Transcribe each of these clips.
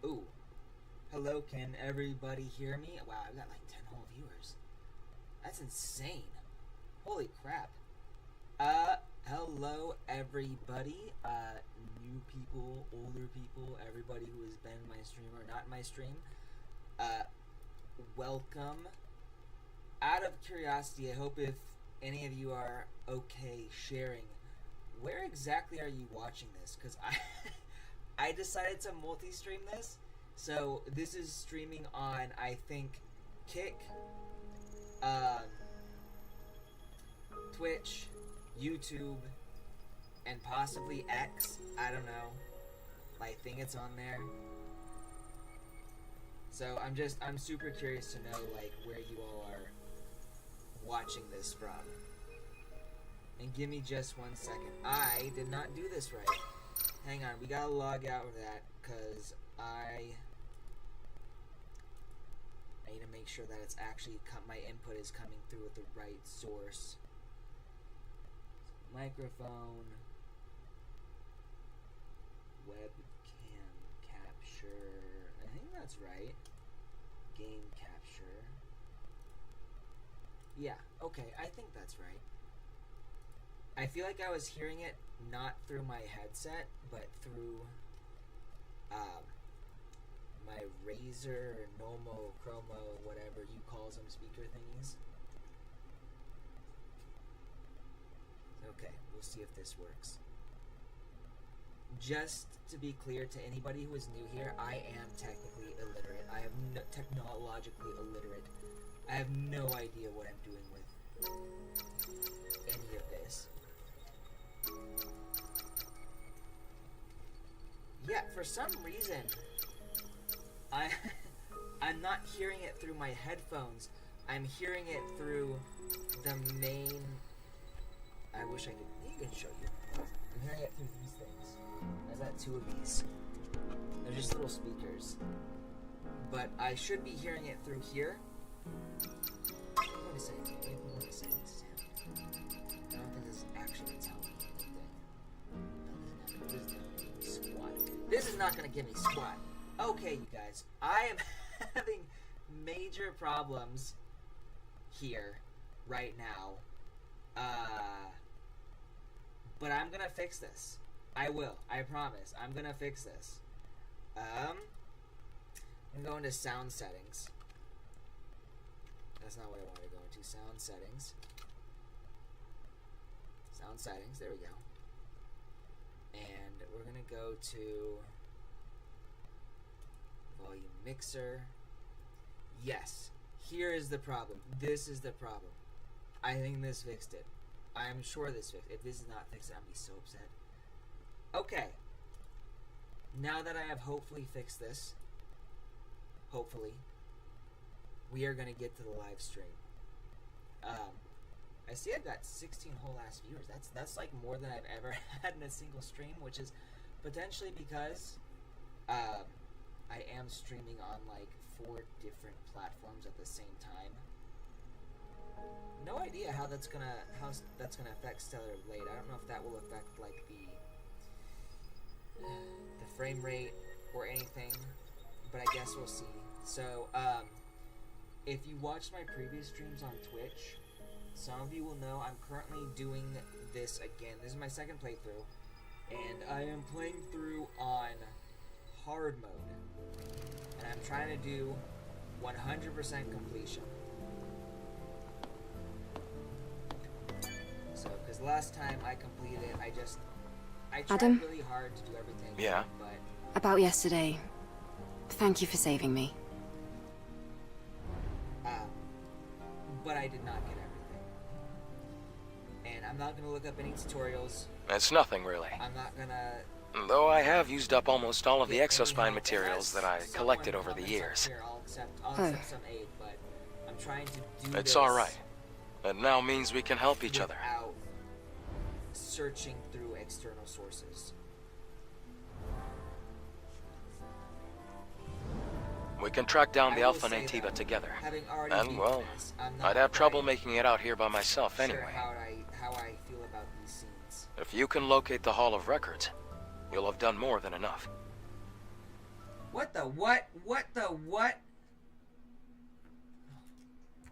Ooh. Hello, can everybody hear me? Wow, I've got like 10 whole viewers. That's insane. Holy crap. Hello everybody. New people, older people, everybody who has been in my stream or not in my stream. Welcome. Out of curiosity, I hope if any of you are okay sharing, where exactly are you watching this? Because I decided to multi-stream this. So this is streaming on, I think, Kick, Twitch, YouTube, and possibly X. I don't know. I think it's on there. So I'm super curious to know like where you all are watching this from. And give me just 1 second. I did not do this right. Hang on, we gotta log out of that because I need to make sure that it's actually my input is coming through with the right source. Microphone, webcam capture. I think that's right. Game capture. Yeah, okay, I think that's right. I feel like I was hearing it not through my headset, but through my Razer or Nomo, Chromo, whatever you call some speaker thingies. Okay, we'll see if this works. Just to be clear to anybody who is new here, I am technically illiterate. I am technologically illiterate. I have no idea what I'm doing with any of this. Yeah, for some reason, I'm not hearing it through my headphones. I'm hearing it through the main. I wish I could even show you. I'm hearing it through these things. I've got 2 of these. They're just little speakers. But I should be hearing it through here. Wait a second. Wait a second. I don't think this is actually telling me anything. This is not gonna give me squat. Okay, you guys. I am having major problems here right now. But I'm gonna fix this. I will. I promise. I'm gonna fix this. I'm going to sound settings. That's not what I wanted to go into. Sound settings. Sound settings. There we go. And we're gonna go to volume mixer. Yes. Here is the problem. This is the problem. I think this fixed it. I'm sure this fixed it. If this is not fixed, I'm gonna be so upset. Okay. Now that I have hopefully fixed this, hopefully, we are gonna get to the live stream. I see I've got 16 whole ass viewers. That's like more than I've ever had in a single stream, which is potentially because I am streaming on like 4 different platforms at the same time. No idea how that's gonna affect Stellar Blade. I don't know if that will affect like the frame rate or anything, but I guess we'll see. So if you watched my previous streams on Twitch, some of you will know I'm currently doing this again. This is my second playthrough, and I am playing through on hard mode, and I'm trying to do 100% completion. So, because last time I completed it, I tried Adam? really hard to do everything. Yeah? But About yesterday. Thank you for saving me. but I did not get everything. And I'm not gonna look up any tutorials. It's nothing, really. I'm not gonna. Though I have used up almost all of the get any exospine help. materials that I Unless collected someone over the comments up years. here, I'll accept some aid, but I'm trying to do It's this alright. It now means we can help each other. without searching through external sources. We can track down the I will Alpha say Nativa that, together. having already And, beaten well, this, I'm not I'd have trouble quite making it out here by myself sure anyway. how I feel about these scenes. If you can locate the Hall of Records, you'll have done more than enough. What the what? What the what?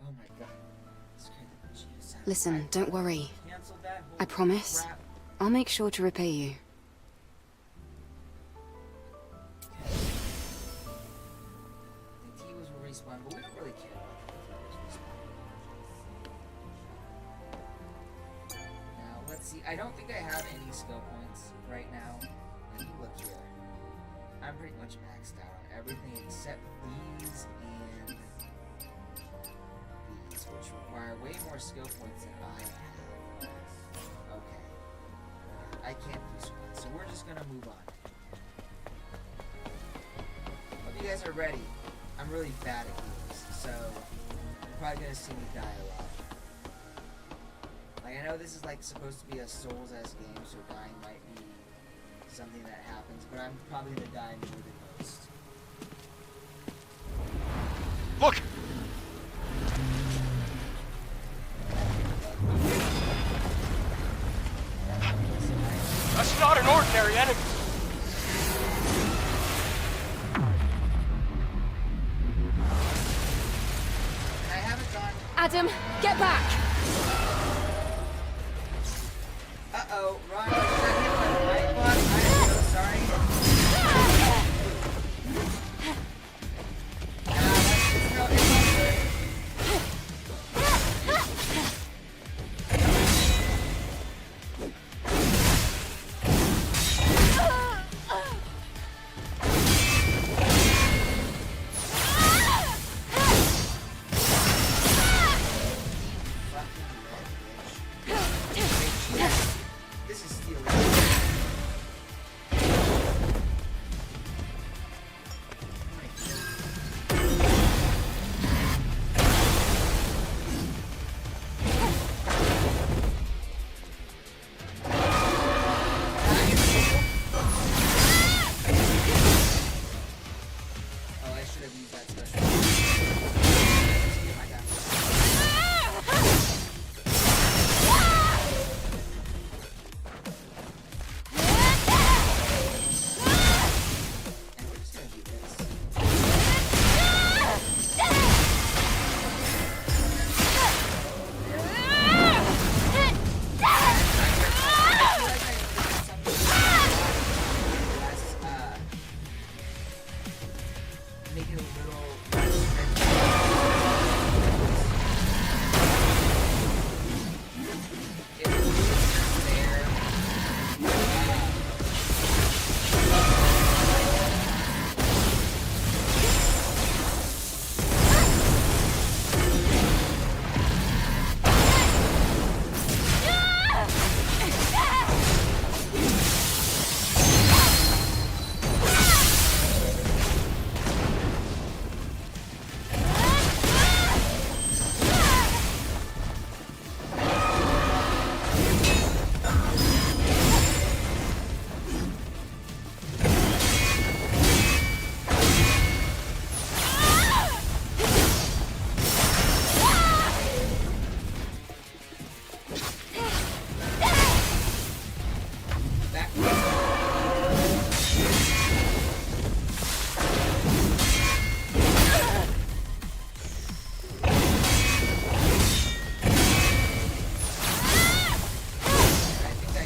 Oh my god. Scared the bejesus out of me. Listen, don't worry. Canceled that whole I promise. crap. I'll make sure to repay you. The T-Was will respawn, but we don't really care about the T-Was respawn. Now, let's see. I don't think I have any skill points right now. Let me look here. I'm pretty much maxed out on everything except these and these, which require way more skill points than I have. Okay. I can't do squat, so we're just gonna move on. Hope you guys are ready. I'm really bad at games, so you're probably gonna see me die a lot. Like, I know this is like supposed to be a Souls-esque game, so dying might be something that happens, but I'm probably gonna die more than most. Look! That's not an ordinary enemy! And I haven't gone. Adam, get back! Uh-oh, Ron, I got hit by the light bug. I am so sorry. It's all good. This is stealing. Oh, I should have used that special. I got And we're just gonna do this. Make it a little it was there. Back. I think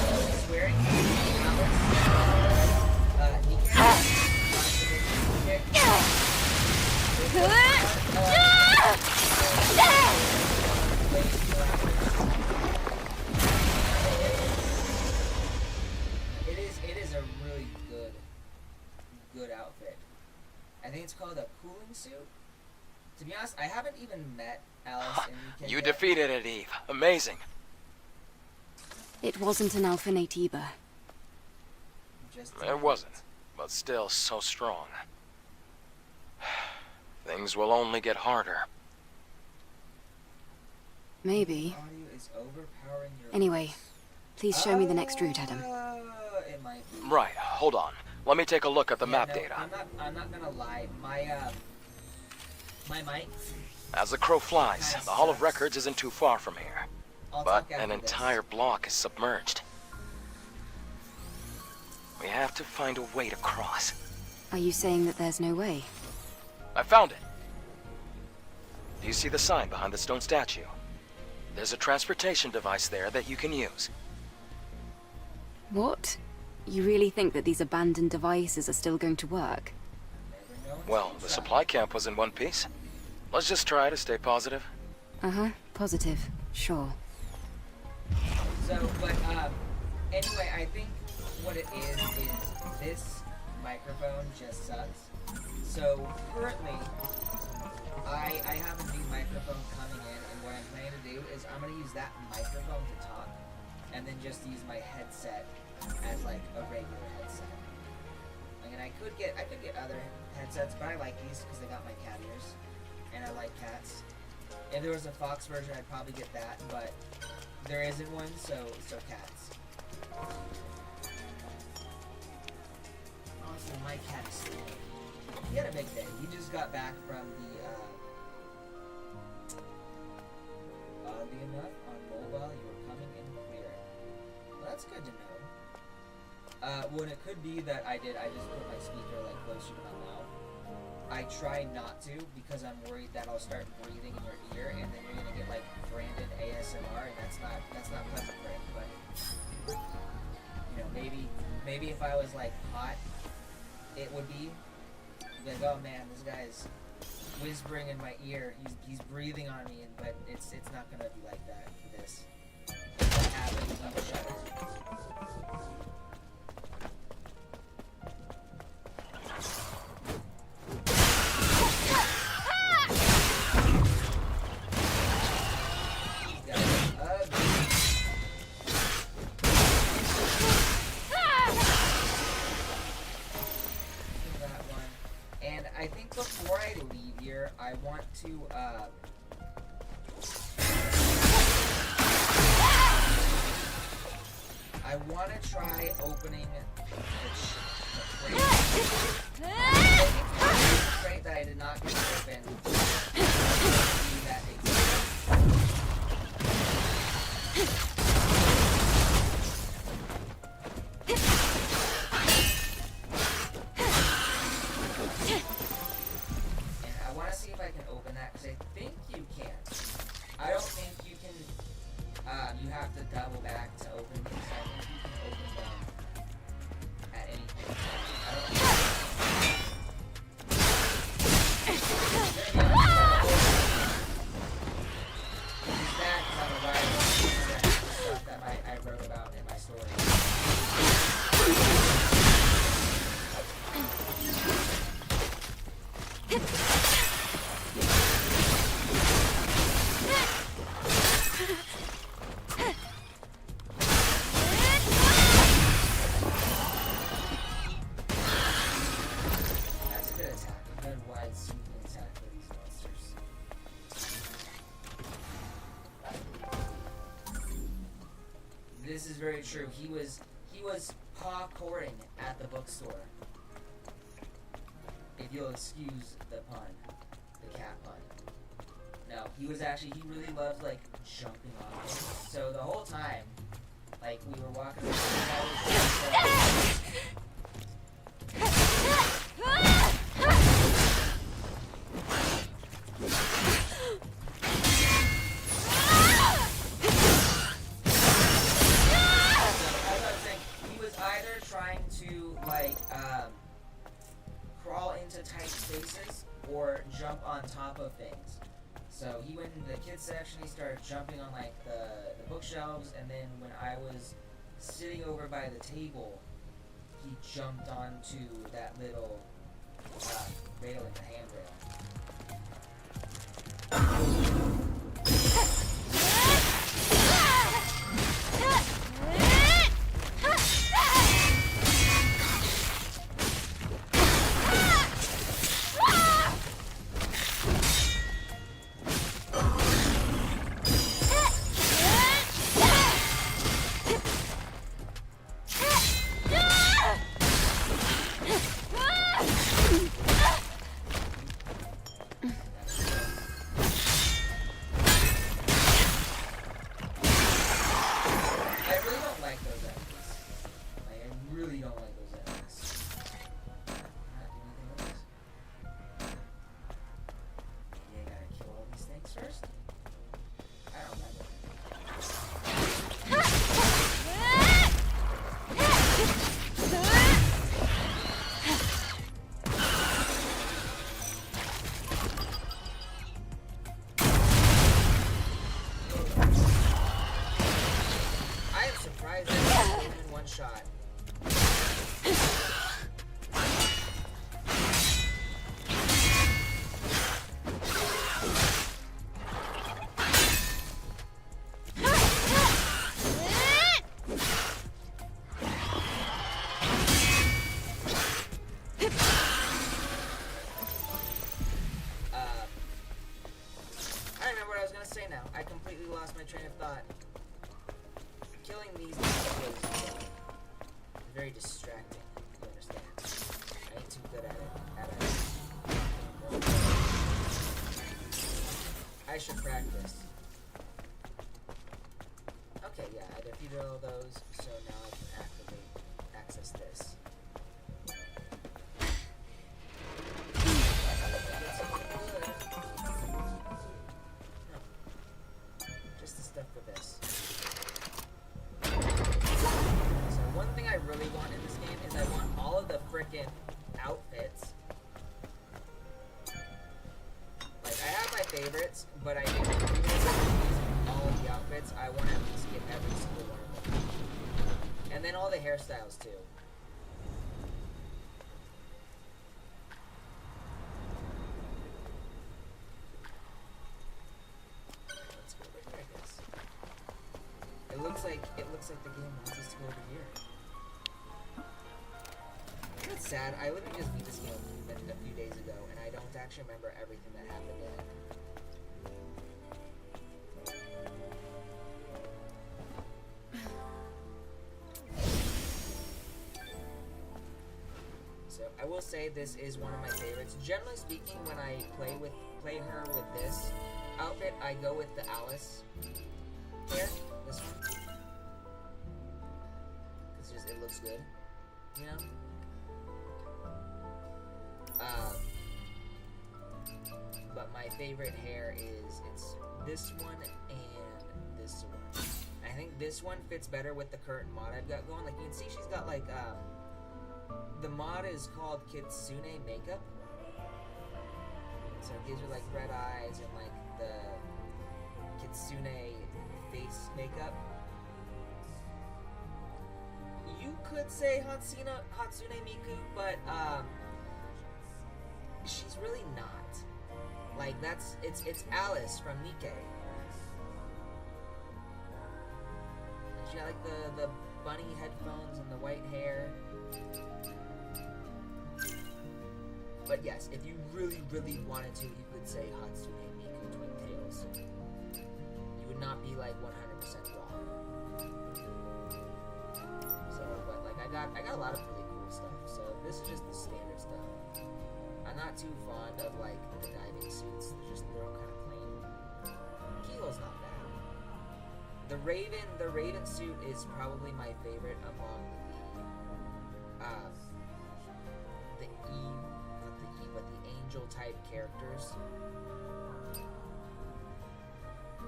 I swearing. He It is a really good outfit. I think it's called a cooling suit. To be honest, I haven't even met Alice and Niken You yet. defeated it, Eve. Amazing. It wasn't an Alpha Natiba. Just It wasn't, but still so strong. Things will only get harder. Maybe. Audio is overpowering your Anyway, please show me the next route, Adam. It might be. Right, hold on. Let me take a look at the Yeah, map no, data. I'm not gonna lie. My mic As the crow flies, the Hall of Records isn't too far from here. I'll But talk after an this. entire block is submerged. We have to find a way to cross. Are you saying that there's no way? I found it. Do you see the sign behind the stone statue? There's a transportation device there that you can use. What? You really think that these abandoned devices are still going to work? Never know Well, until the you try. supply camp was in one piece. Let's just try to stay positive. Uh-huh. Positive. Sure. So, but, anyway, I think what it is this microphone just sucks. So, currently, I have a new microphone coming in, and what I'm planning to do is I'm going to use that microphone to talk, and then just use my headset as, like, a regular headset. And I could get other headsets, but I like these because they got my cat ears, and I like cats. If there was a Fox version, I'd probably get that, but there isn't one, so cats. Also, my cat is sleeping. He had a big day. He just got back from the, oddly enough, on mobile, you were coming in clear. Well, that's good to know. Well, it could be that I just put my speaker, like, closer to my mouth. I try not to, because I'm worried that I'll start breathing in your ear, and then you're gonna get, like, Brandon ASMR, and that's not pleasant for anybody. You know, maybe if I was, like, hot, it would be like, oh man, this guy's whispering in my ear, he's breathing on me, but it's not gonna be like that for this. If that happens, I will shut it. I think before I leave here, I want to, I want to try opening the crate that I did not get to open. That you have to double back to open these. I think you can open them at any point. Stuff that I wrote about in my story. This is very true. He was parkouring at the bookstore. If you'll excuse the pun, the cat pun. No, he really loved like jumping on things. So the whole time, like we were walking around, crawl into tight spaces or jump on top of things. So he went in the kids section, he started jumping on like the bookshelves, and then when I was sitting over by the table, he jumped onto that little railing, the handrail. really don't like those enemies. Like, I really don't like those enemies. Not doing anything with this. You gotta kill all these things first? I don't remember. I am surprised that I killed him in one shot. I remember what I was gonna say now. I completely lost my train of thought. Killing these was very distracting. You understand? I ain't too good at it. I should practice. Okay, yeah, I defeated all those, so now I can access this. No. Just the stuff for this. So one thing I really want in this game is I want all of the frickin' outfits. Like, I have my favorites, but I think even if I'm using all of the outfits, I want to at least get every single one of them. And then all the hairstyles, too. Let's go over here, I guess. It looks like the game wants us to go over here. It's sad. I literally just beat this game a few days ago, and I don't actually remember everything that happened in it. So I will say this is one of my favorites. Generally speaking, when I play her with this outfit, I go with the Alice hair. This one. Because it looks good, you know? But my favorite hair is it's this one and this one. I think this one fits better with the current mod I've got going. Like you can see, she's got like the mod is called Kitsune Makeup, so it gives her like red eyes and like the Kitsune face makeup. You could say Hatsune Miku, but she's really not. Like it's Alice from Nikke. And she got like the bunny headphones and the white hair. But yes, if you really, really wanted to, you could say Hatsune Miku Twin Tails. You would not be like 100% wrong. So, but like I got a lot of really cool stuff. So this is just the standard stuff. I'm not too fond of like the diving suits. They're all kind of plain. Kilo's not bad. The Raven suit is probably my favorite among the angel type characters.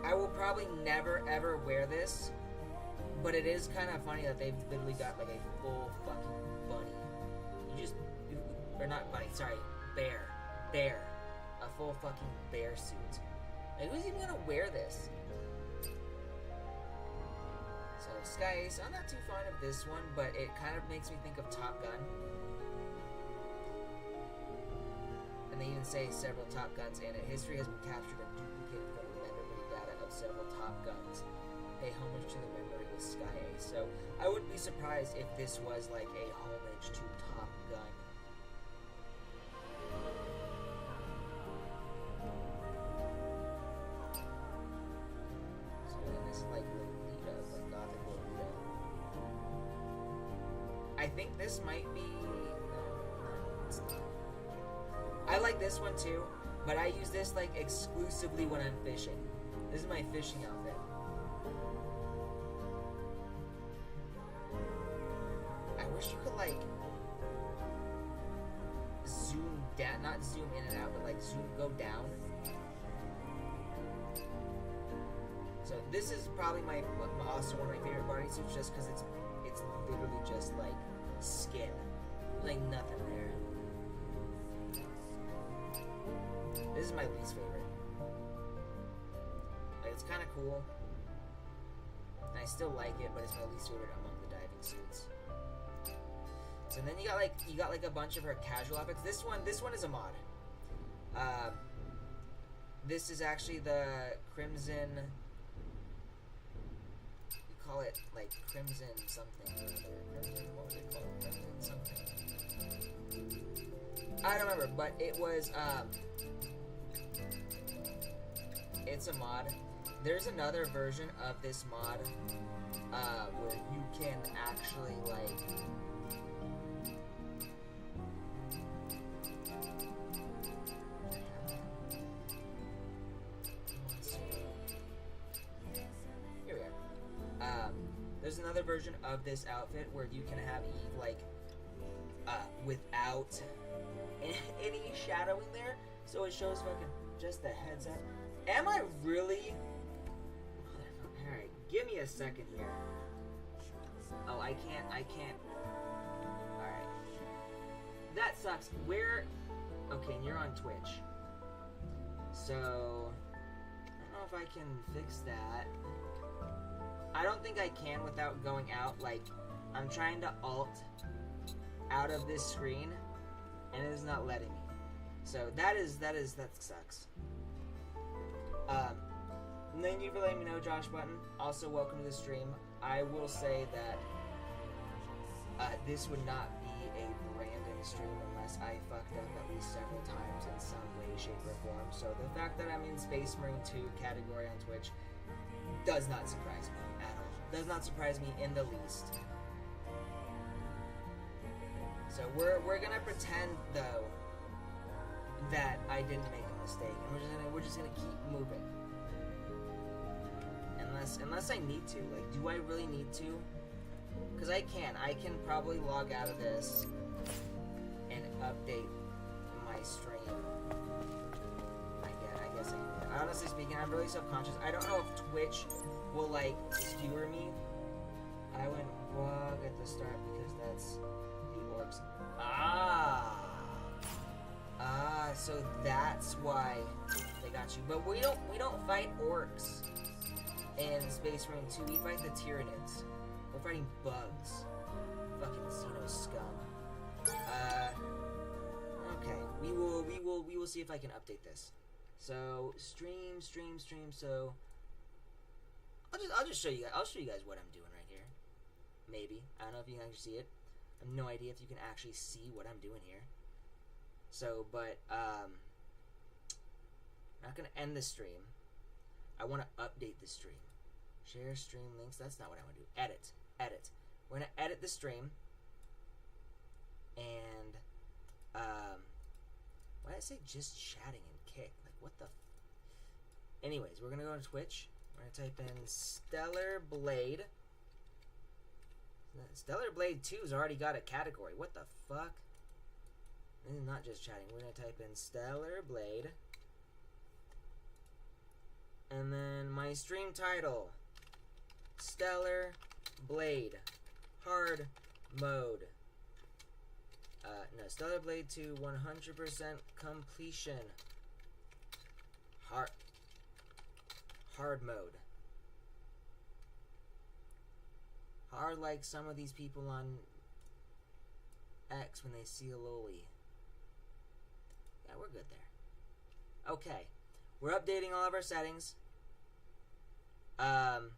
I will probably never ever wear this, but it is kind of funny that they've literally got like a full fucking bunny. Or not bunny, sorry, bear, a full fucking bear suit. Like, who's even gonna wear this? So Sky Ace, I'm not too fond of this one, but it kind of makes me think of Top Gun. And they even say several Top Guns in it. History has been captured and duplicated from the memory data of several Top Guns. Pay homage to the memory of Sky Ace. So I wouldn't be surprised if this was like a homage to Top Gun. So then this is like Lolita, like Gothic Lolita. I think this might be... No, it's not. I like this one too, but I use this like exclusively when I'm fishing. This is my fishing outfit. wish you could like zoom down, not zoom in and out, but like go down. So this is probably also one of my favorite bodysuits, just because it's literally just like skin, like nothing there. This is my least favorite. Like, it's kind of cool, and I still like it, but it's my least favorite among the diving suits. So then you got like a bunch of her casual outfits. This one is a mod. This is actually the Crimson. You call it like Crimson something or other. Crimson, what was it called? Crimson something. I don't remember, but it was it's a mod. There's another version of this mod where you can actually like there's another version of this outfit where you can have Eve like without any shadowing there, so it shows fucking just the heads up. Am I really? Alright, give me a second here. Oh, I can't. Alright. That sucks. Where? Okay, and you're on Twitch. So, I don't know if I can fix that. I don't think I can without going out. Like, I'm trying to alt out of this screen, and it is not letting me. So that sucks. Thank you for letting me know, Josh Button. Also, welcome to the stream. I will say that this would not be a Brandon stream unless I fucked up at least several times in some way, shape, or form. So the fact that I'm in Space Marine 2 category on Twitch does not surprise me at all. Does not surprise me in the least. So we're gonna pretend though that I didn't make a mistake, and we're just gonna keep moving. Unless I need to. Like, do I really need to? Because I can probably log out of this and update my stream. I guess I can. Honestly speaking, I'm really subconscious. I don't know if Twitch will like skewer me. I went wrong at the start because that's the orcs. So that's why they got you. But we don't fight orcs in Space Marine 2. We fight the Tyranids. We're fighting bugs. Fucking Xeno scum. Okay. We will see if I can update this. So stream. So I'll just show you guys. I'll show you guys what I'm doing right here. Maybe. I don't know if you can actually see it. I have no idea if you can actually see what I'm doing here. So, but I'm not gonna end the stream. I want to update the stream. Share stream links. That's not what I want to do. Edit. We're gonna edit the stream. And why did I say just chatting and kick? Like, what the? Anyways, we're gonna go to Twitch. We're gonna type in Stellar Blade. Stellar Blade 2's already got a category. What the fuck? This is not just chatting. We're gonna type in Stellar Blade. And then my stream title. Stellar Blade. Hard mode. No, Stellar Blade 2 100% completion. Hard mode. Hard like some of these people on X when they see a loli. Yeah, we're good there. Okay. We're updating all of our settings. And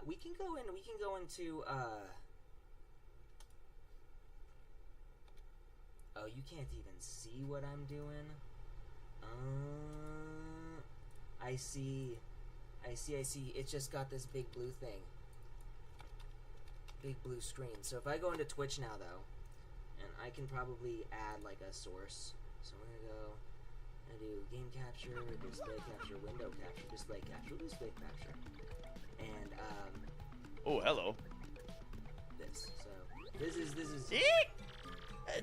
we can go into oh, you can't even see what I'm doing. I see. It's just got this big blue thing. Big blue screen. So if I go into Twitch now though, and I can probably add like a source. So I'm gonna do game capture, display capture, window capture, display capture, display capture. And oh, hello. is. So this is. Eek!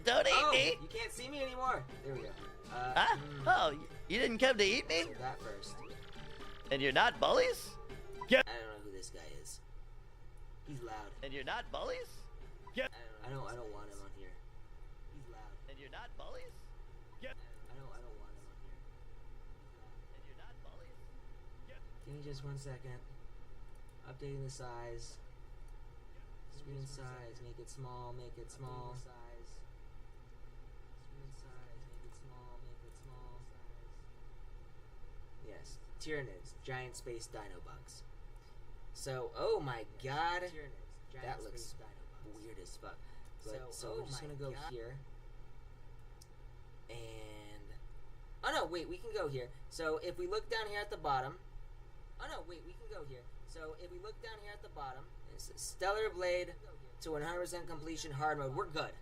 Don't eat Oh, me! you can't see me anymore. There we go. Huh? Oh, you didn't come to eat me? So that first. And you're not bullies? I don't know who this guy is. He's loud. And you're not bullies? I don't want him on here. He's loud. And you're not bullies? I don't want him on here. And you're not bullies? Give me just 1 second. Updating the size. Screen size. Make it small. Make it small. Size. Screen size. Make it small. Make it small. Size. Yes. Tyranids. Giant space dino bugs. So, oh my god. That looks weird as fuck. But, so we're just gonna go here. And... oh no, wait, we can go here. So if we look down here at the bottom... oh no, wait, we can go here. So if we look down here at the bottom, it's Stellar Blade to 100% completion hard mode. We're good.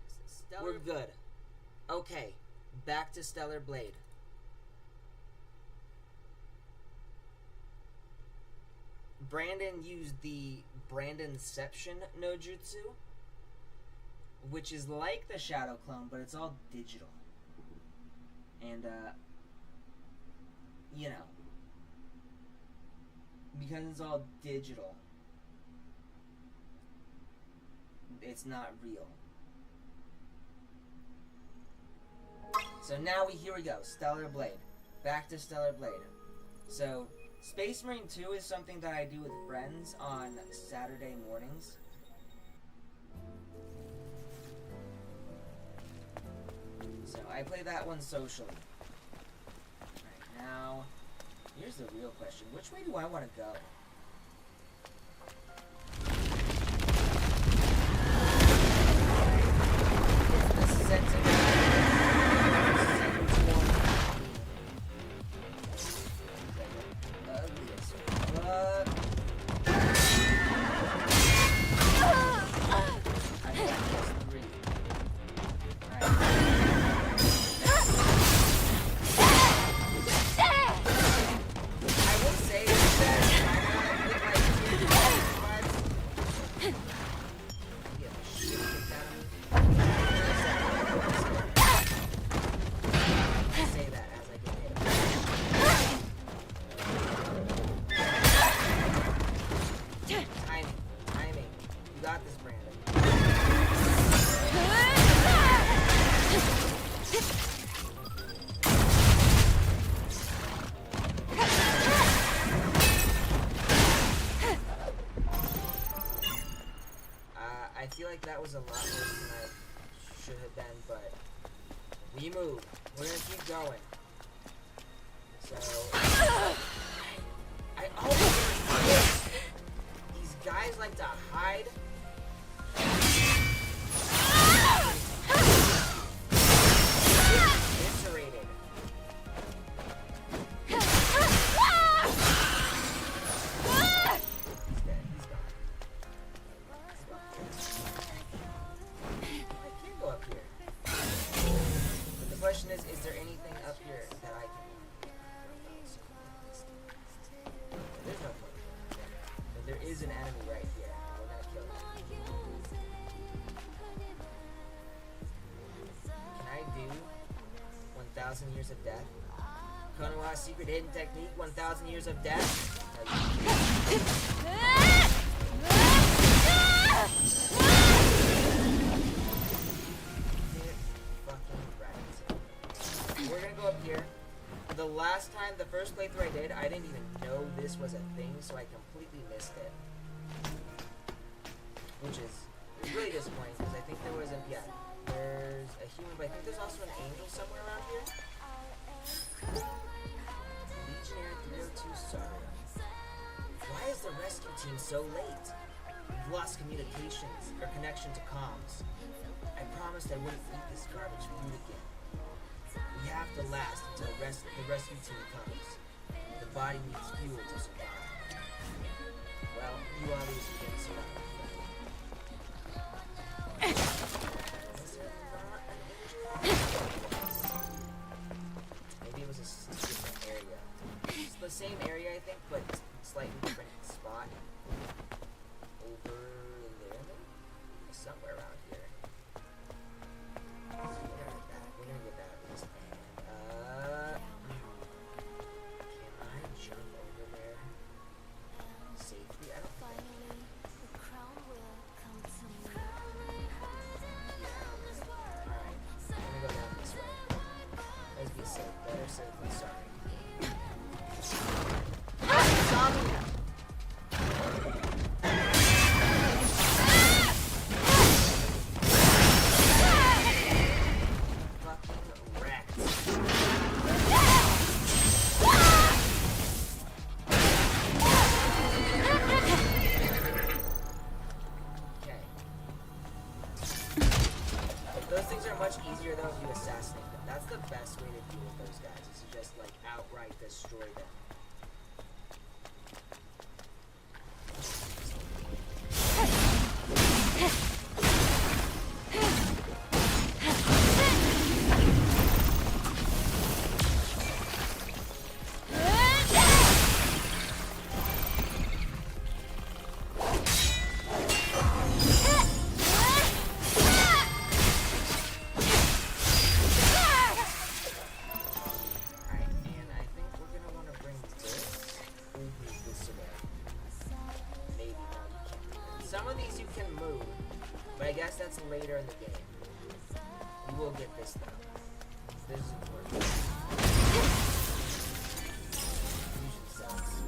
We're good. Okay, back to Stellar Blade. Brandon used the Brandonception no jutsu, which is like the Shadow Clone, but it's all digital. And, you know, because it's all digital, it's not real. So now here we go, Stellar Blade. Back to Stellar Blade. So, Space Marine 2 is something that I do with friends on Saturday mornings. So I play that one socially. Right now, here's the real question. Which way do I want to go? This is set to I feel like that was a lot worse than I should have been, but we move. We're gonna keep going. So I always these guys like to hide. Eviscerated. He's dead. He's gone. I can't go up here. But the question is there anything up here that I can do? There's no point. But there is an enemy right here. We're gonna kill him. Can I do 1,000 Years of Death? Konoha's secret hidden technique, 1,000 Years of Death? We're gonna go up here. The last time, the first playthrough I did, I didn't even know this was a thing, so I completely missed it. Which is really disappointing, because I think there was a, yeah, there's a human, but I think there's also an angel somewhere around here. Legionnaire 302 Saru. Why is the rescue team so late? We've lost communications, or connection to comms. I promised I wouldn't eat this garbage food again. We have to last until the rescue team comes. The body needs fuel to survive. Well, you obviously didn't survive. Maybe it was a different area. It's the same area, I think, but slightly different spot. Over there, maybe? Yes. you assassinate them. That's the best way to deal with those guys, is to just like outright destroy them. Some of these you can move, but I guess that's later in the game. You will get this though. This is important. Fusion cells.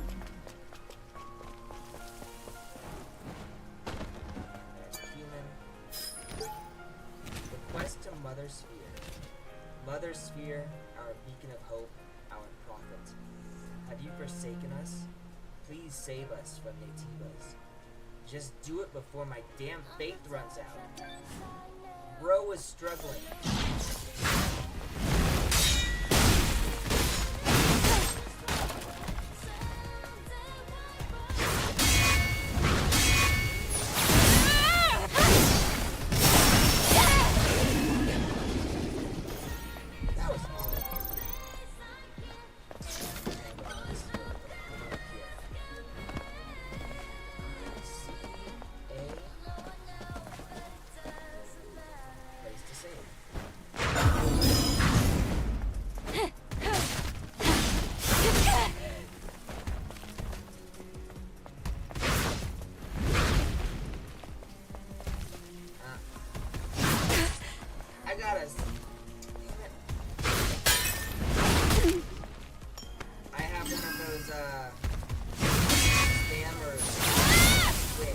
There's a human. The quest to Mother Sphere. Mother Sphere, our beacon of hope, our prophet. Have you forsaken us? Please save us from Naytibas. Just do it before my damn faith runs out. Bro was struggling. That was easy. Place to save. I got us. Damn it. I have one of those spammers. Wait.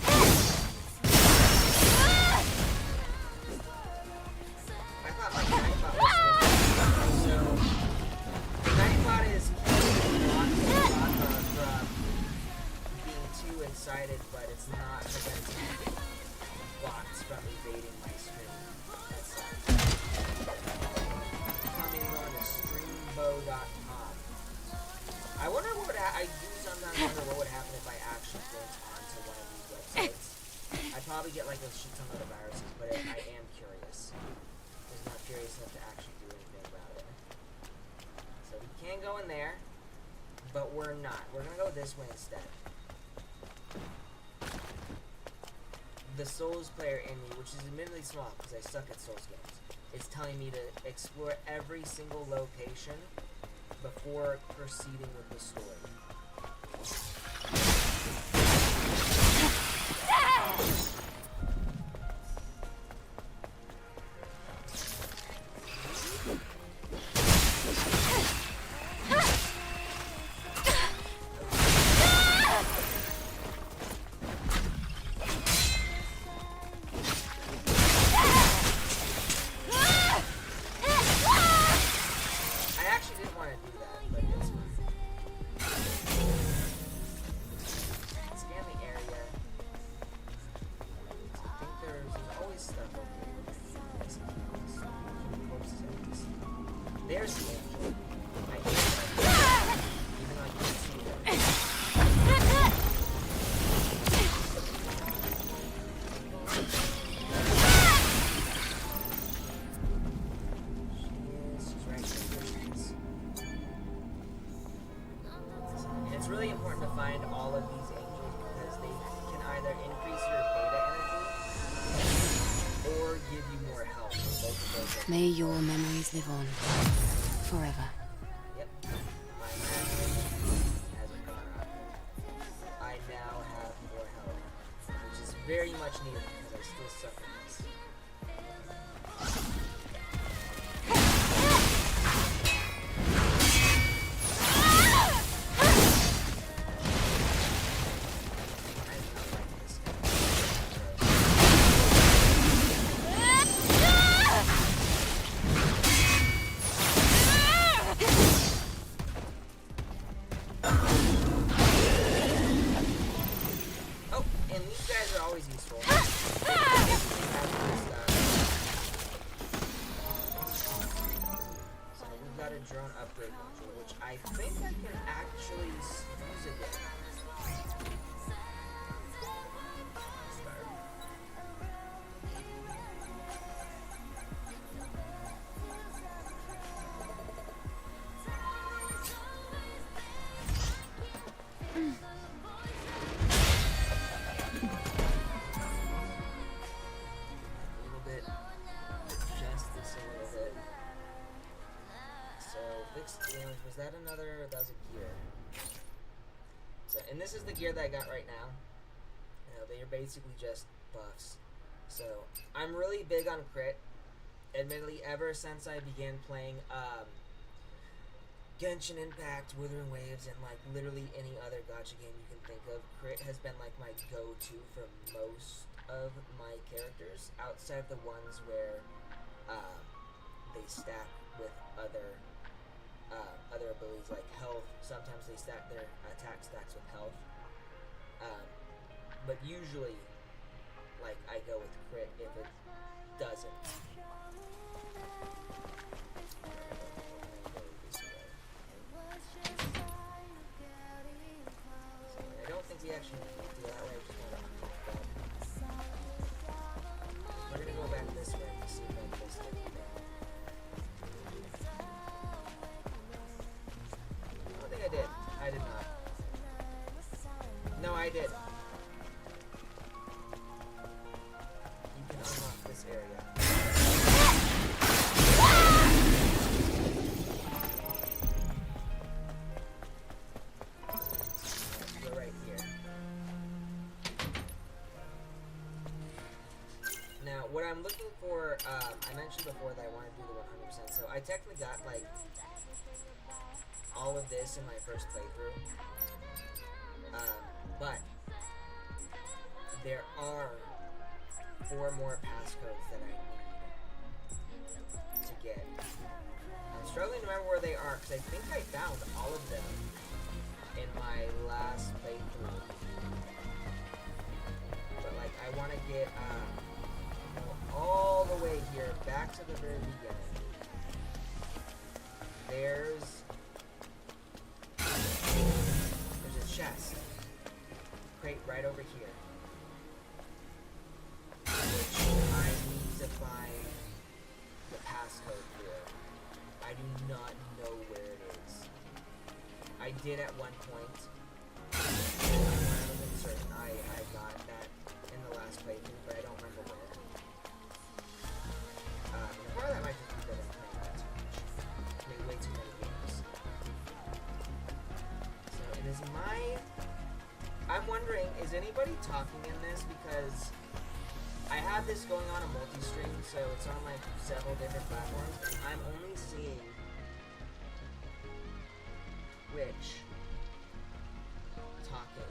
I thought my Nightbot was so the Nightbot is blocking Rafa from being too excited, but it's not preventing bots from evading my screen. That sucks. Coming on to streambo.com. I wonder what would I do sometimes wonder what would happen if I actually went onto one of these websites. I'd probably get like a shit ton of viruses, but I am curious. I'm not curious enough to actually do anything about it. So we can go in there, but we're not. We're gonna go this way instead. The Souls player in me, which is admittedly small because I suck at Souls games, is telling me to explore every single location before proceeding with the story. I actually didn't want to do that, but it's fine. Scan the area. I think there's always stuff over here. There's the angel. I hear it. Even though I can't see it. She's right there. And it's really important to find all of these angels because they can either increase your beta energy or give you more health. Both of those. May your memories live on forever. Yep. My magic hasn't gone up. I now have more health, which is very much needed because I still suck at this. I do not like this guy. Oh, and these guys are always useful. If you have this stuff. And this is the gear that I got right now. They are basically just buffs. So, I'm really big on crit. Admittedly, ever since I began playing Genshin Impact, Wuthering Waves, and like literally any other gacha game you can think of, crit has been like my go-to for most of my characters, outside of the ones where they stack with other abilities like health. Sometimes they stack their attack stacks with health, but usually, like, I go with crit if it doesn't. I don't think we actually need to do that way. I just want to pop that. We're gonna go back this way to see if I missed anything. I don't think I did. I did not. No, I did. You can unlock this area. We're right here. Now, what I'm looking for, I mentioned before that I want to do the 100%, so I technically got, like, all of this in my first playthrough. But there are 4 more passcodes that I need to get. I'm struggling to remember where they are because I think I found all of them in my last playthrough. But like, I want to get all the way here back to the very beginning. There's a chest. Crate right over here. Which I need to find the passcode for. I do not know where it is. I did at one point. I'm 100% certain I got that in the last playthrough, but I don't remember where. Part of that might just be that I'm playing way too much. Playing way too many games. So it is I'm wondering, is anybody talking in this? Because I have this going on a multi-stream, so it's on like several different platforms, and I'm only seeing Twitch talking.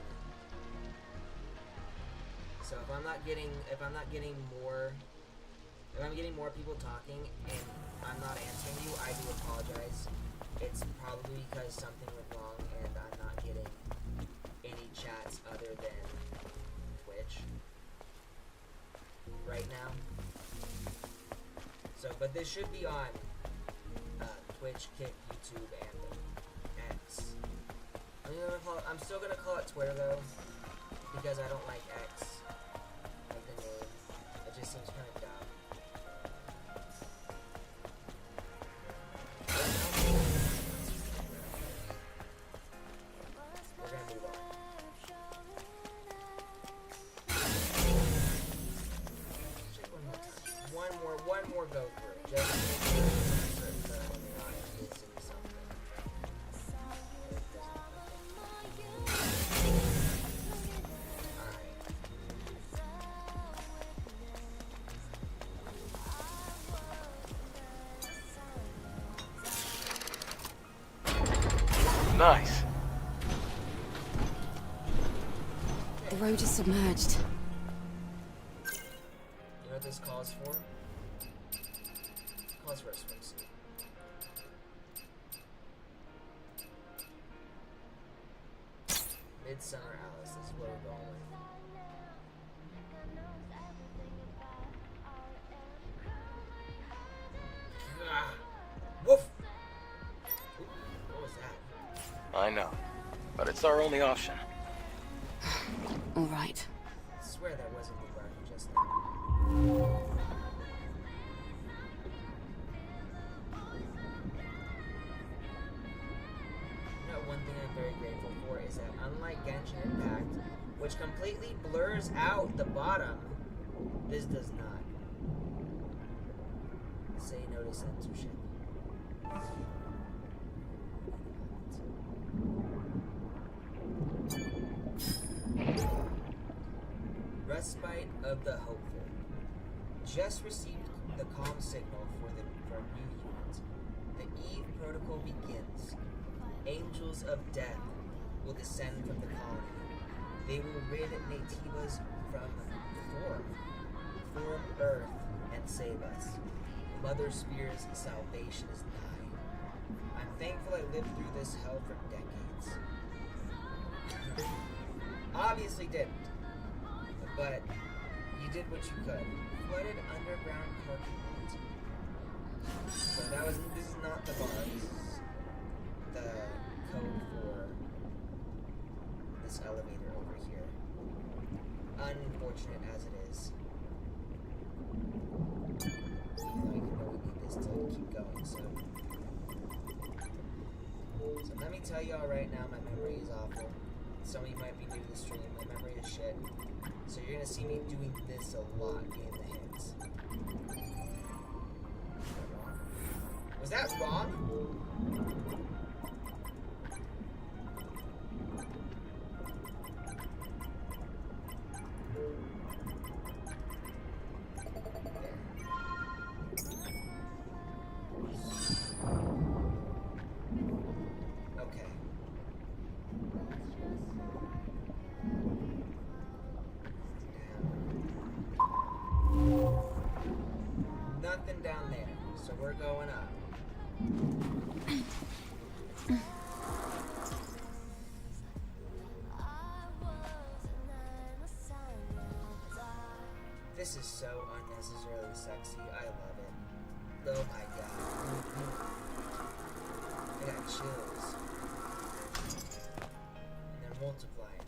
So if I'm getting more people talking and I'm not answering you, I do apologize. It's probably because something went wrong and I'm not getting any chats other than Twitch right now. So, but this should be on Twitch, Kick, YouTube, and X. I'm still gonna call it Twitter though, because I don't like X, like the name. It just seems kind of dumb. We're gonna move on. Check one more go through, just to make sure I'm certain that I'm not missing something. Alright. Nice. The road is submerged. You know what this calls for? It calls for a swimsuit. Midsummer Alice, this is where we're going with. Ah, woof! Ooh, what was that? I know, but it's our only option. All right. I swear that wasn't the word you just said. You know, one thing I'm very grateful for is that unlike Genshin Impact, which completely blurs out the bottom, this does not. Say no to censorship. respite of the hopeful. Just received the comm signal for a new unit. The Eve protocol begins. Angels of death will descend from the colony. They will rid Nativas from form Earth, and save us. Mother Spear's salvation is nigh. I'm thankful I lived through this hell for decades. Obviously didn't, but you did what you could. Flooded underground parking lot. So this is not the bar, this is the code for this elevator over here. Unfortunate as it is. I know we need this to keep going, so let me tell y'all right now, my memory is awful. Some of you might be new to the stream, my memory is shit. So you're gonna see me doing this a lot in the hints. Was that wrong? Okay. Nothing down there, so we're going up. This is so unnecessarily sexy. I love it. Oh my god. I got chills. And they're multiplying.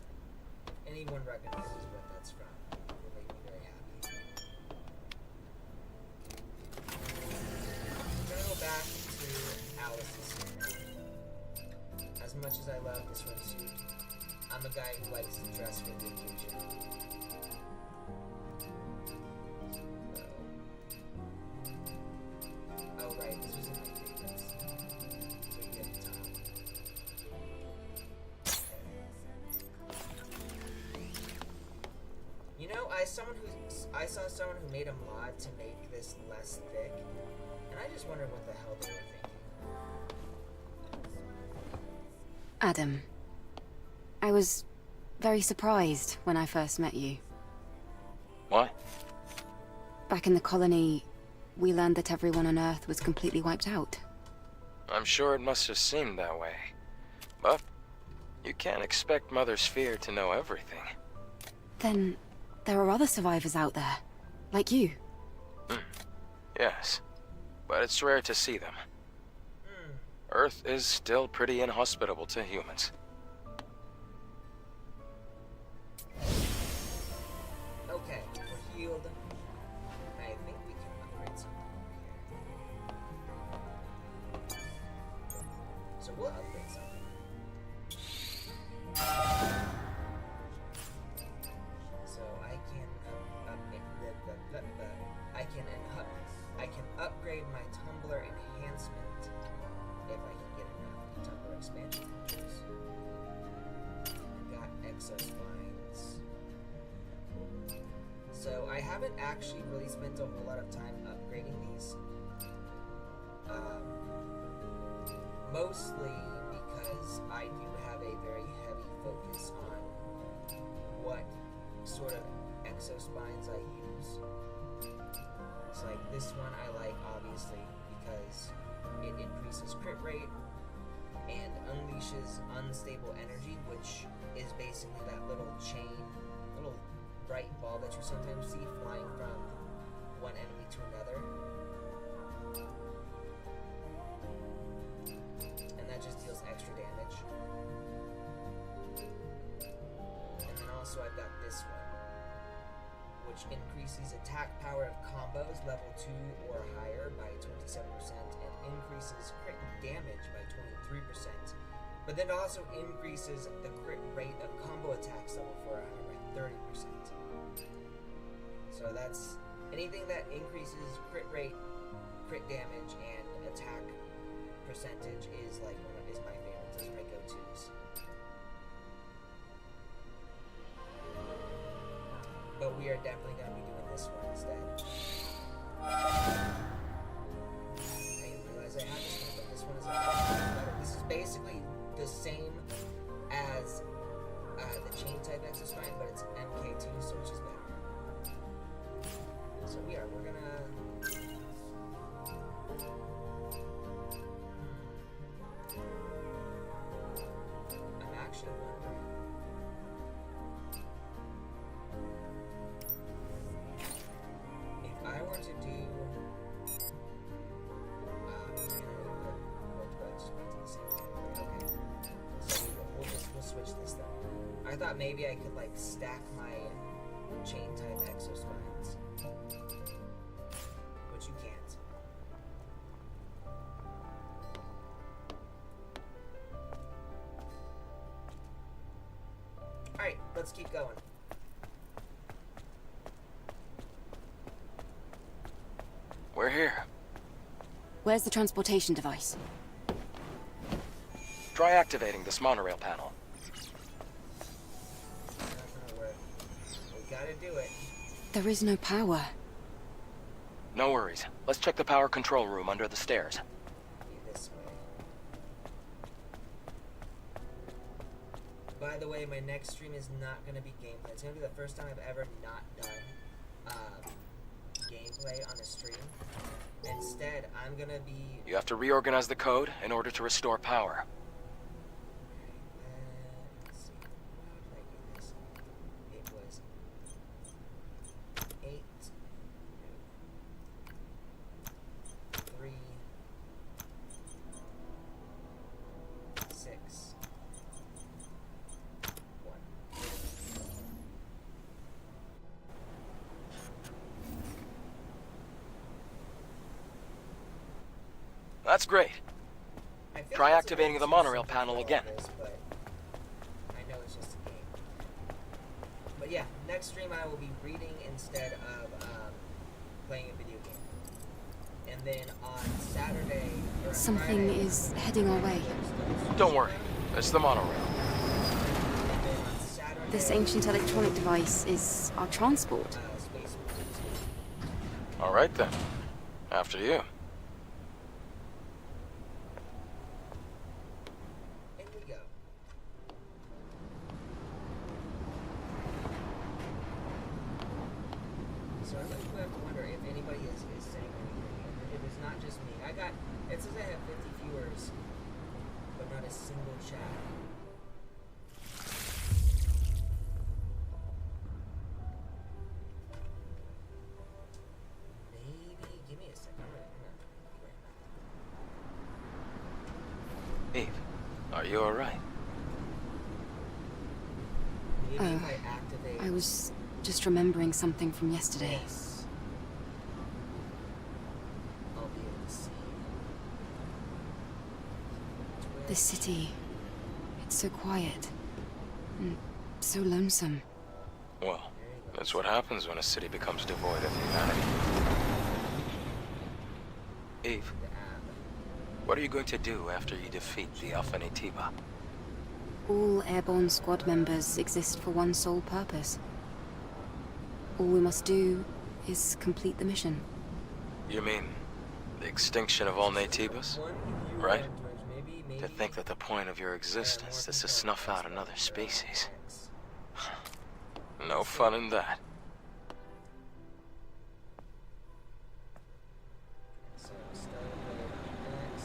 Anyone recognizes what that's from. It will make me very happy. I'm gonna go back to Alice's here. As much as I love this swimsuit, I'm a guy who likes to dress for the occasion. Oh right, this was in my favorites. So we get the top. You know, I saw someone who made a mod to make this less thick, and I just wondered what the hell they were thinking. Adam, I was very surprised when I first met you. Why? Back in the colony, we learned that everyone on Earth was completely wiped out. I'm sure it must have seemed that way. But you can't expect Mother Sphere to know everything. Then there are other survivors out there, like you. Yes, but it's rare to see them. Earth is still pretty inhospitable to humans. Okay, we're healed. I think we can upgrade something here. So we'll upgrade something. So I can I can upgrade my tumbler enhancement if I can get enough tumbler expansion features. Got exospines. So I haven't actually really spent a whole lot of time upgrading these. Mostly because I do have a very heavy focus on what sort of exospines I use. It's like this one I like obviously because it increases crit rate and unleashes unstable energy, which is basically that little chain, little bright ball that you sometimes see flying from one enemy to another. And that just deals extra damage. And then also I've got this one, which increases attack power of combos level 2 or higher by 27% and increases crit damage by 23%. But then also increases the crit rate of combo attacks level 4 or higher by 30%. So that's anything that increases crit rate, crit damage, and attack percentage is like is my favorite. Those are my go-tos. but we are definitely going to be doing this one instead. I realize I have this one, but this one is a lot better. This is basically the same as the chain type exospine, but it's MK2, so it's just better. So we're gonna. I'm actually wondering. If I were to do. We'll switch this then. I thought maybe I could like stack my chain type exospines, but you can't. Alright, let's keep going. We're here. Where's the transportation device? Try activating this monorail panel. Not gonna work. We gotta do it. There is no power. No worries. Let's check the power control room under the stairs. Be this way. By the way, my next stream is not gonna be gameplay. It's gonna be the first time I've ever not done gameplay on a stream. Instead, I'm gonna be. You have to reorganize the code in order to restore power. Let's see. How did I do this? It was 8, 3, 6, 1. That's great. I feel Try like it's activating a the bit monorail too panel simple again. for this, but I know it's just a game. But yeah, next stream I will be reading instead of playing a video game. And then on Saturday or on Something Friday, is heading our way. Don't worry. It's the monorail. and then on Saturday, This ancient electronic device is our transport. Space Marines. All right then. After you. In we go. So I really do have to wonder if anybody is saying anything. If it's not just me. It says I have 50 viewers, but not a single chat. Maybe, give me a second. I'm gonna be right back. Eve, are you all right? Maybe if I activate. I was just remembering something from yesterday. Yes. I'll be able to see. The city. It's so quiet. And so lonesome. Well, that's what happens when a city becomes devoid of humanity. Eve, The app. what are you going to do after you defeat the Alpha Naytiba? All airborne squad members exist for one sole purpose. All we must do is complete the mission. You mean the extinction of all Naytibas? One viewer Right. on Twitch, maybe To think that the point of your existence is to snuff out another species. No fun in that. So start with X.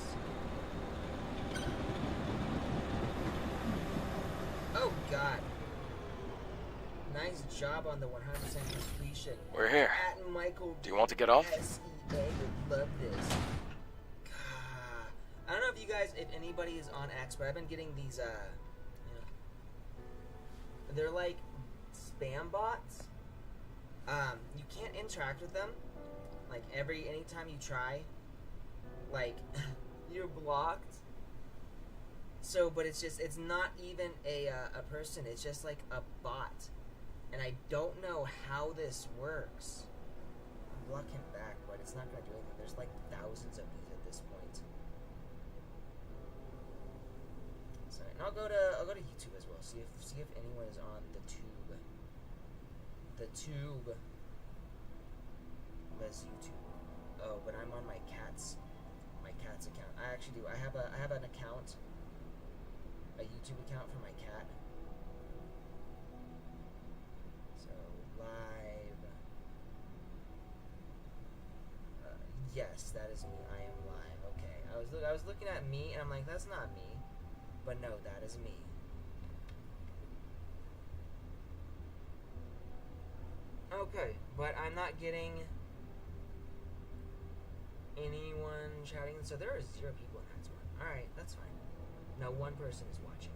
Oh God! Nice job on the 100% completion. We're here. At Michael. Do you want to get off? SEA would love this. God. I don't know if you guys, if anybody is on X, but I've been getting these. They're like spam bots. You can't interact with them. Like anytime you try, like you're blocked. So, but it's not even a person. It's just like a bot, and I don't know how this works. I'll block him back, but it's not gonna do anything. There's like thousands of these at this point. Sorry, and I'll go to YouTube as well. See if anyone is on the tube. That's YouTube. Oh, but I'm on my cat's account. I actually do. I have an account, a YouTube account for my cat. So live. Yes, that is me. I am live. Okay. I was looking at me and I'm like, that's not me. But no, that is me. Okay, but I'm not getting anyone chatting, so there are 0 people in that one. Alright, that's fine. No, 1 person is watching.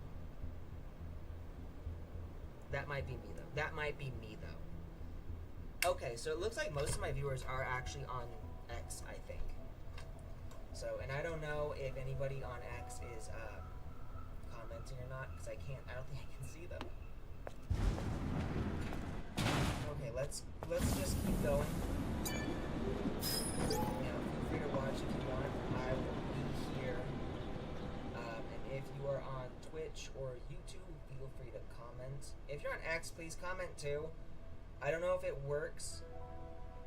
That might be me, though. Okay, so it looks like most of my viewers are actually on X, I think. So, and I don't know if anybody on X is commenting or not, because I don't think I can see them. Okay, let's just keep going. Feel free to watch if you want. I will be here. And if you are on Twitch or YouTube, feel free to comment. If you're on X, please comment too. I don't know if it works,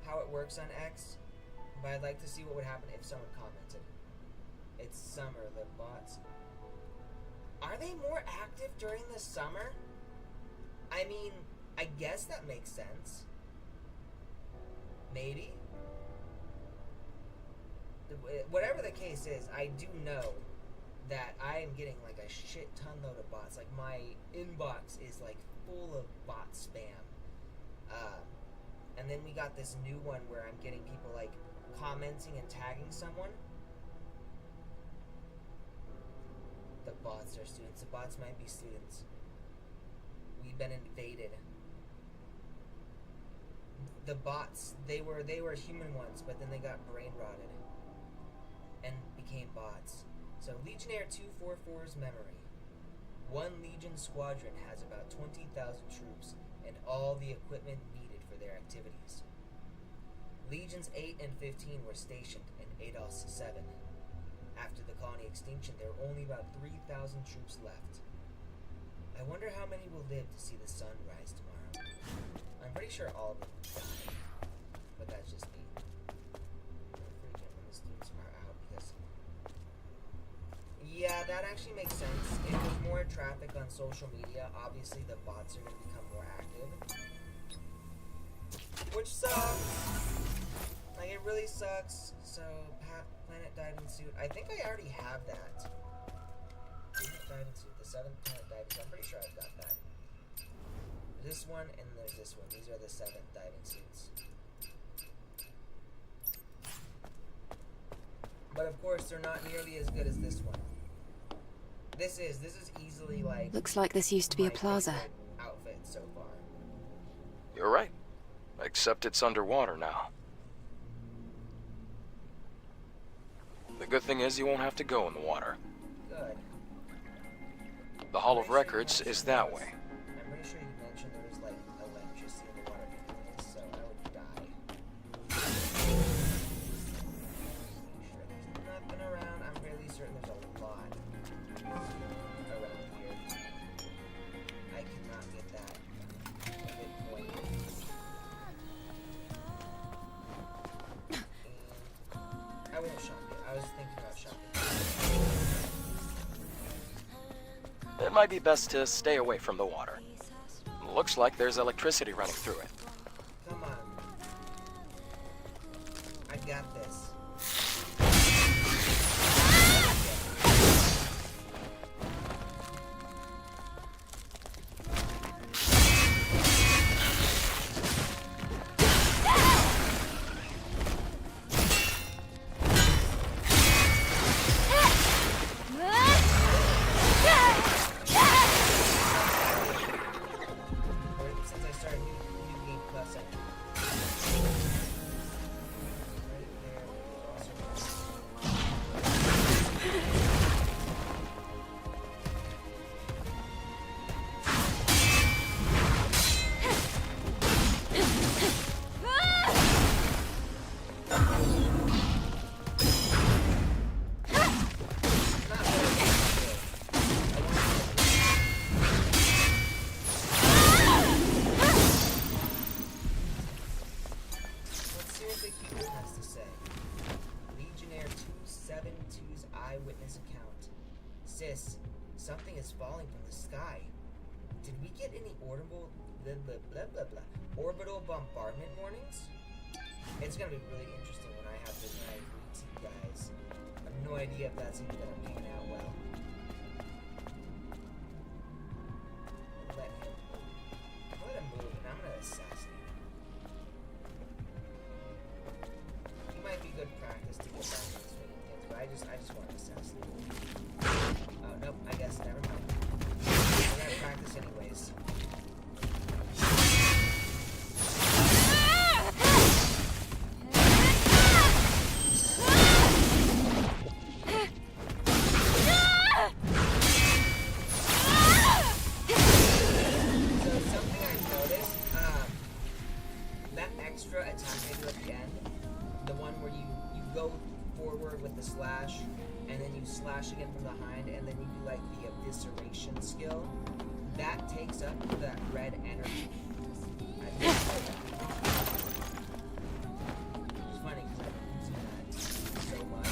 how it works on X, but I'd like to see what would happen if someone commented. It's summer, the bots. Are they more active during the summer? I mean, I guess that makes sense. Maybe. Whatever the case is, I do know that I am getting like a shit ton load of bots. Like my inbox is like full of bot spam. And then we got this new one where I'm getting people like commenting and tagging someone. The bots are students. The bots might be students. We've been invaded. The bots, they were human ones, but then they got brain rotted and became bots. So Legionnaire 244's memory. 1 Legion squadron has about 20,000 troops and all the equipment needed for their activities. Legions 8 and 15 were stationed in Ados 7. After the colony extinction, there were only about 3,000 troops left. I wonder how many will live to see the sun rise tomorrow. I'm pretty sure all of them die, but that's just me. Freaking when the students are out because... Yeah, that actually makes sense. If there's more traffic on social media, obviously the bots are going to become more active. Which sucks. Like, it really sucks. So, Planet Diving Suit. I think I already have that. Planet Diving Suit. The 7th Planet Diving Suit. I'm pretty sure I've got that. This one, and there's this one. These are the 7th diving suits. But of course, they're not nearly as good as this one. This is easily like... Looks like this used to be a plaza. ...outfit so far. You're right. Except it's underwater now. The good thing is you won't have to go in the water. Good. The Hall of Records is that way. I'm pretty sure you mentioned there was like electricity in the water anyways, so I would die. Sure, there's nothing around. I'm really certain there's a lot around here. I cannot get that good point. And I won't shop it. I was thinking about shopping. It might be best to stay away from the water. Looks like there's electricity running through it. Come on. I got this. Since I started new game plus, right there. something is falling from the sky. Did we get any orbital orbital bombardment warnings? It's gonna be really interesting when I read to you guys. I have no idea if that's even gonna pan out well. Let him move, and I'm gonna assassinate him. He might be good practice to get back in the swing of things, but I just want to assassinate him. Oh nope, I guess never mind. I gotta practice anyways. Slash, and then you slash again from behind, and then you do like the evisceration skill. That takes up that red energy. It's funny because I've been using that so much.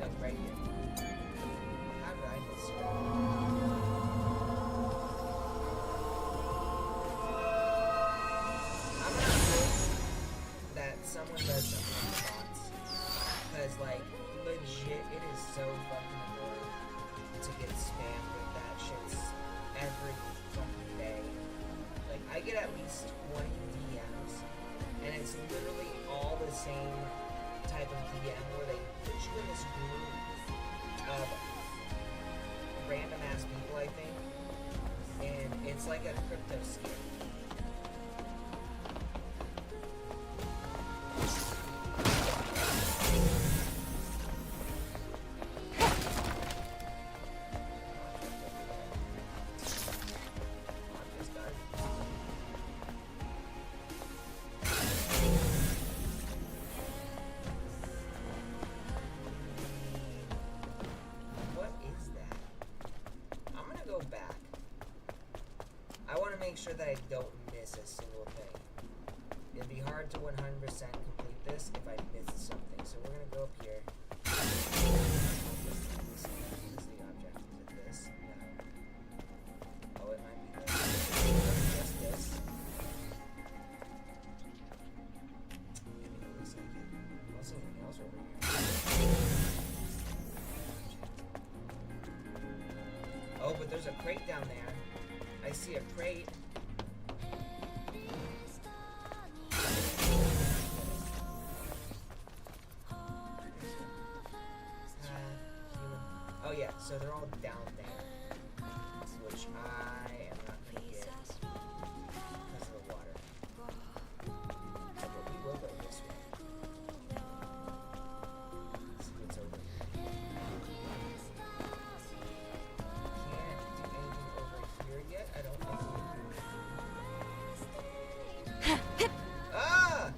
No, right here. How did I miss it? Someone does something in the bots. Because, like, legit, it is so fucking annoying to get spammed with that shit every fucking day. Like, I get at least 20 DMs, and it's literally all the same type of DM where they put you in this group of random ass people, I think, and it's like a crypto scam. Make sure that I don't miss a single thing. It'd be hard to 100% complete this if I missed something. So we're gonna go up here. What is the object? Is it this? No. Oh, it might be this. Just this. Maybe it looks like it. What's something else over here? Oh, but there's a crate down there. I see a crate. Oh yeah, so they're all down there, which I am not gonna get because of the water. But we will go this way. Let's see what's over here. Can't do anything over here yet. I don't think we can. Ah!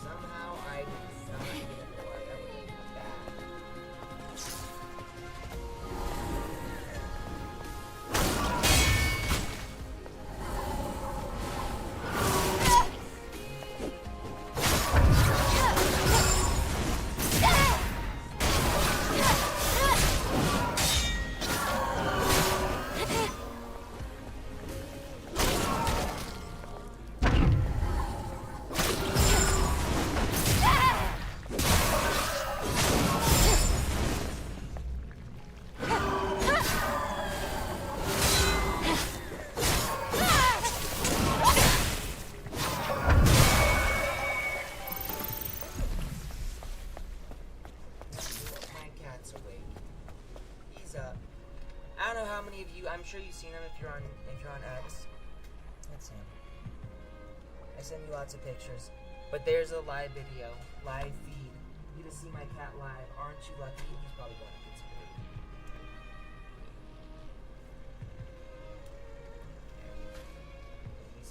Somehow I did not get it right. That would have been bad. I don't know how many of you. I'm sure you've seen him if you're on X. That's him. I send you lots of pictures, but there's a live video, live feed. You get to see my cat live. Aren't you lucky? He's probably going to get some food.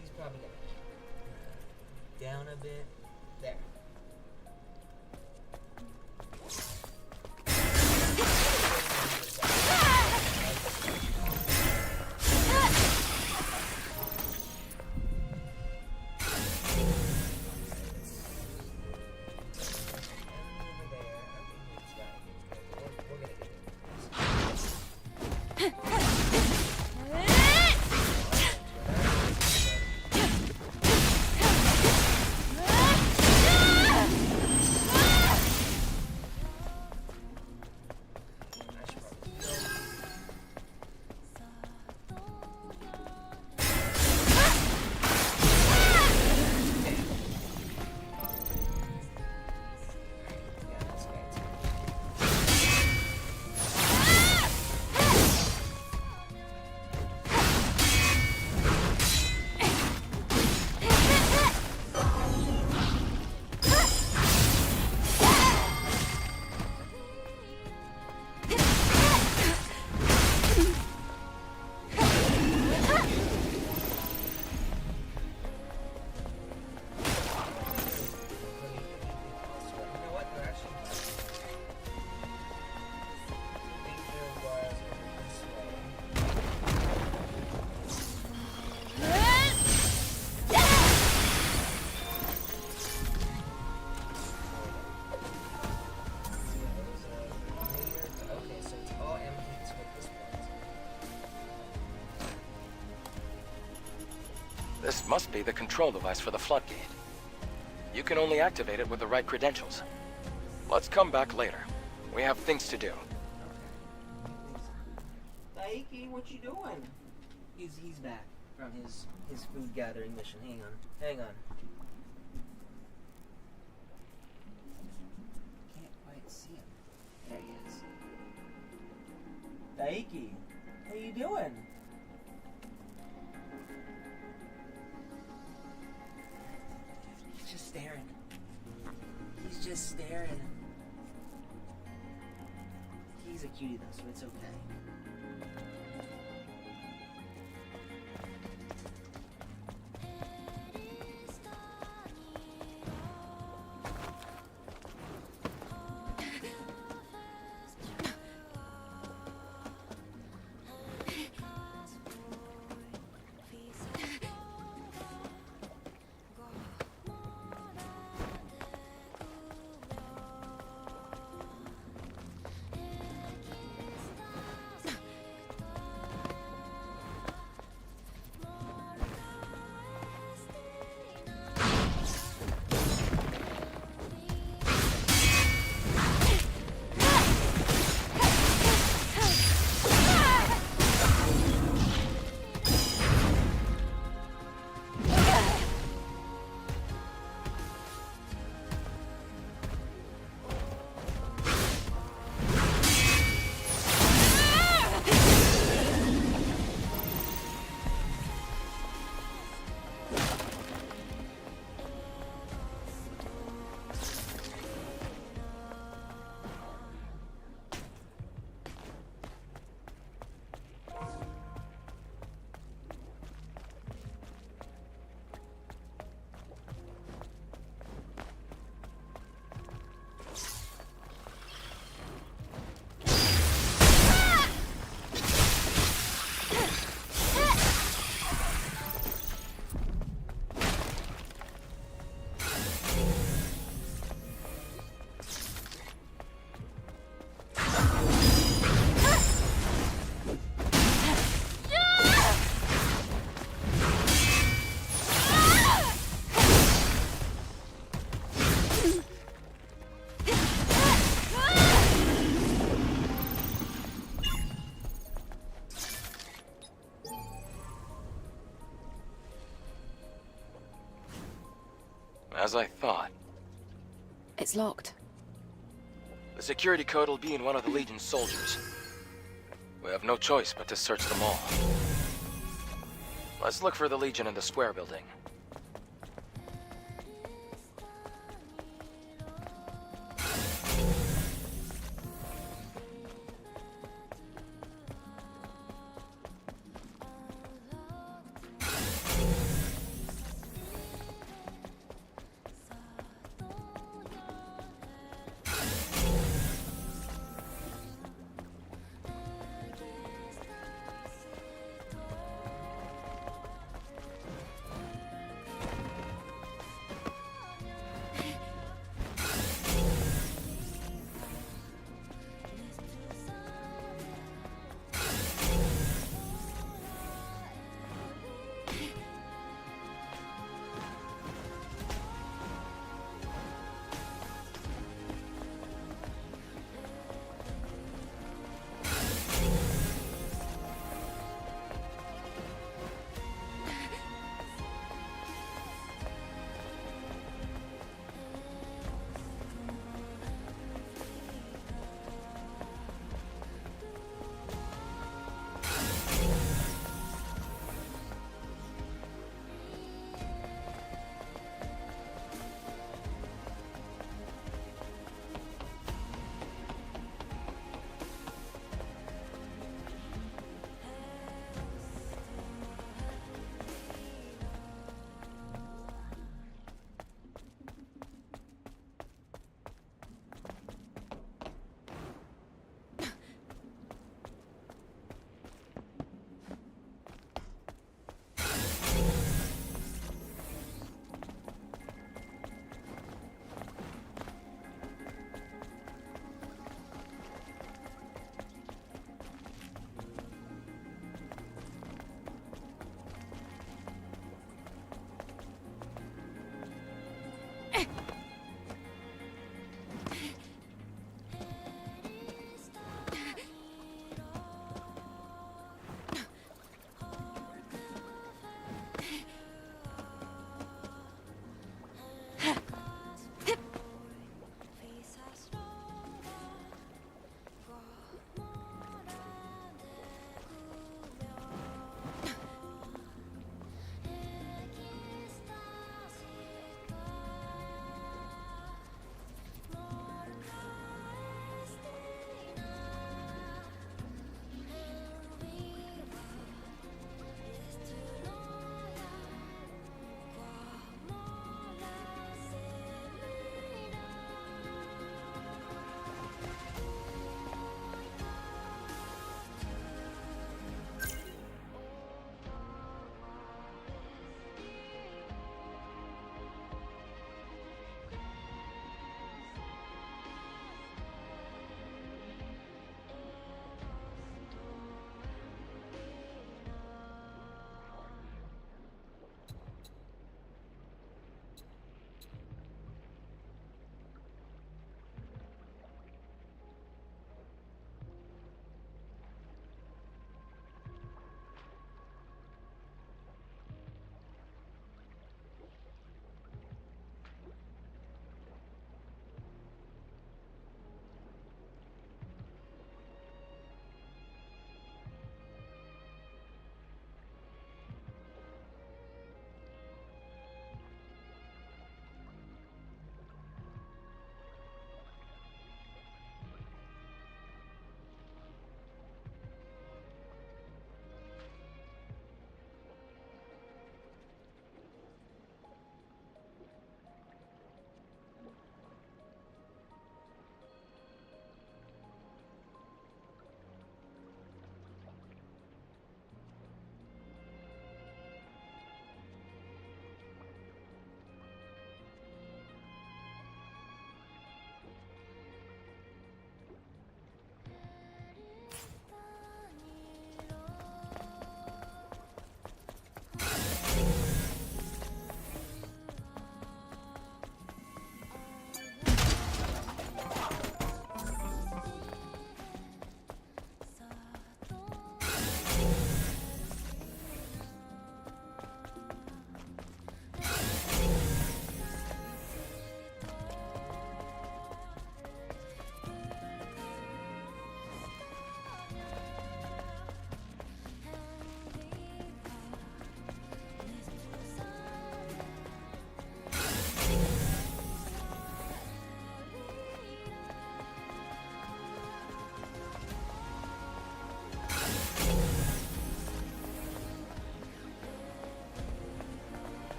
He's probably going to down a bit. There. must be the control device for the floodgate. You can only activate it with the right credentials. Let's come back later. We have things to do. Taiki, what you doing? He's back from his food gathering mission. Hang on. Can't quite see him. There he is. Taiki, how you doing? He's just staring. He's just staring. He's a cutie though, so it's okay. As I thought. It's locked. The security code will be in one of the Legion's soldiers. We have no choice but to search them all. Let's look for the Legion in the square building.